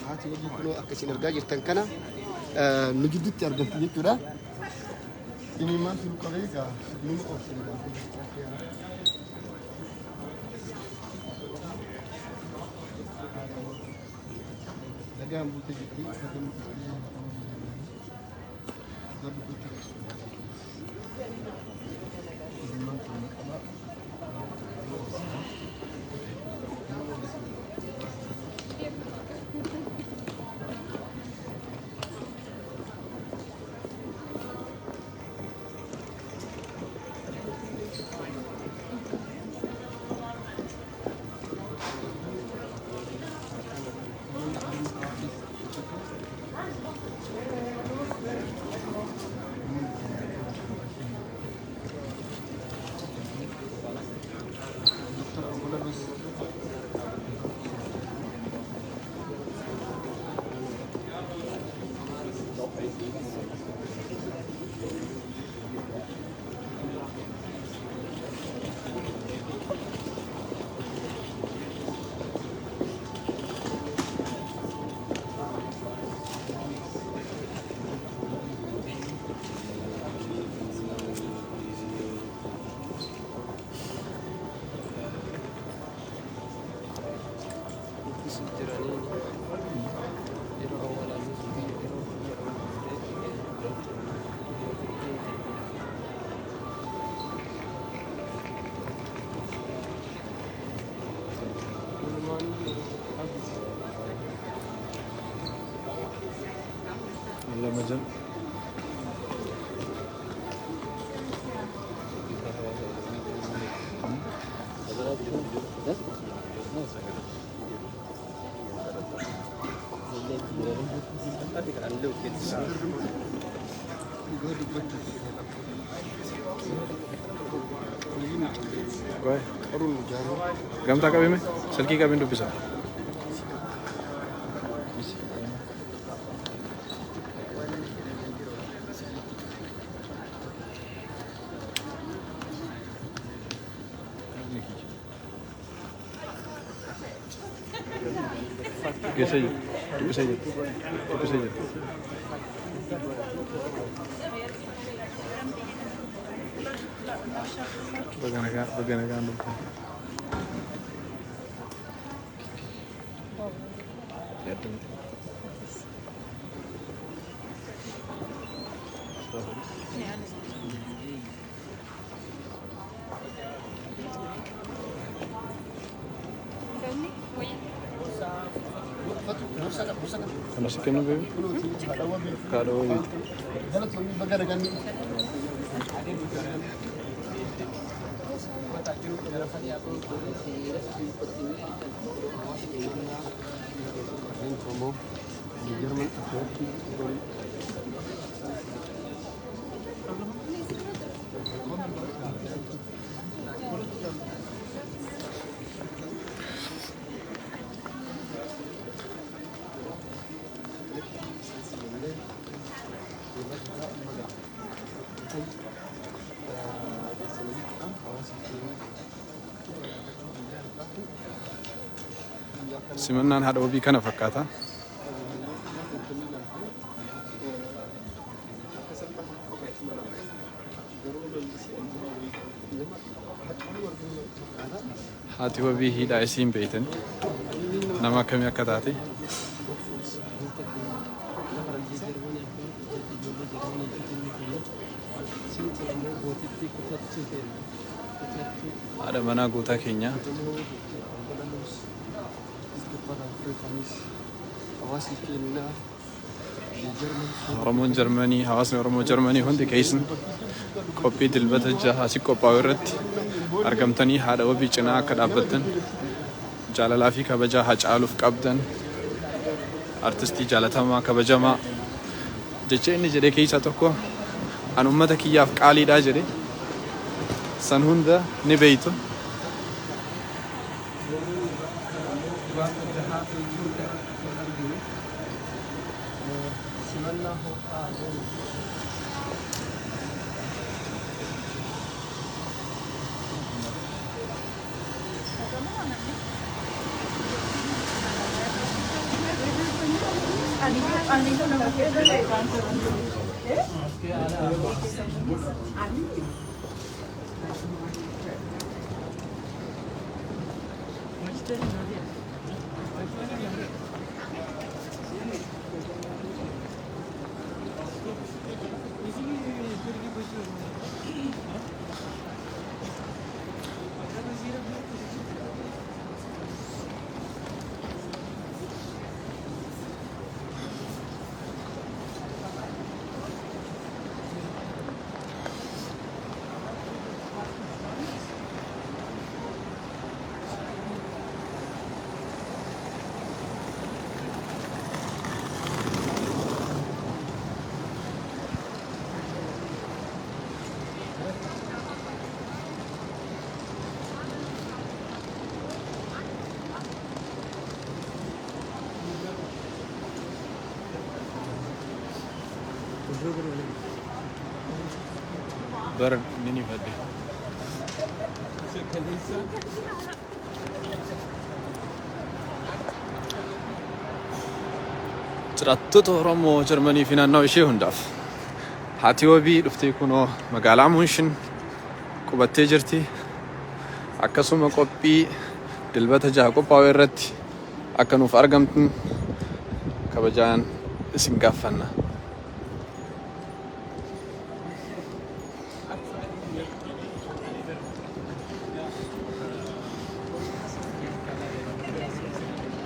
Haati wajji kunoo akka isin argaa jirtan kana nu gidduutti argamtu jechuudha. Inni maal firu qabee egaa numa oolchina. Dhagaan buutee jirti. Ramadan. Gamta kami me, selki kami tu bisa. Tunggu saja. Baganakan lupa. Ya tu. Masih kena bebe? Kada wabi. Simannaan haadha wabii kana fakkaata. Haati wabii hidhaa isiin beeytan nama akkamii akka taate. Haadha manaa gootaa keenyaa. Oromoon Jarmanii, hawaasni Oromoo Jarmanii hundi keessan qophii dilbata jaha si qophaa'u irratti argamtanii haadha wabii cinaa akka dhaabbattan jaalalaa fi kabajaa hacaaluuf qabdan artistii jaalatamaa kabajamaa jecha inni jedhee keessaa tokko an ummata kiyyaaf qaaliidhaa jedhe san hunda ni beeytu. برد نيني فدي جراتو oromoo Jarmanii fi naannoo ishee hundaaf haati wabii dhuftee kunoo magaalaa Munshin qubattee jirti. Akkasuma qophii dilbata 6 qophaa'u irratti akka nuuf argamtan kabajaan isin gaafanna.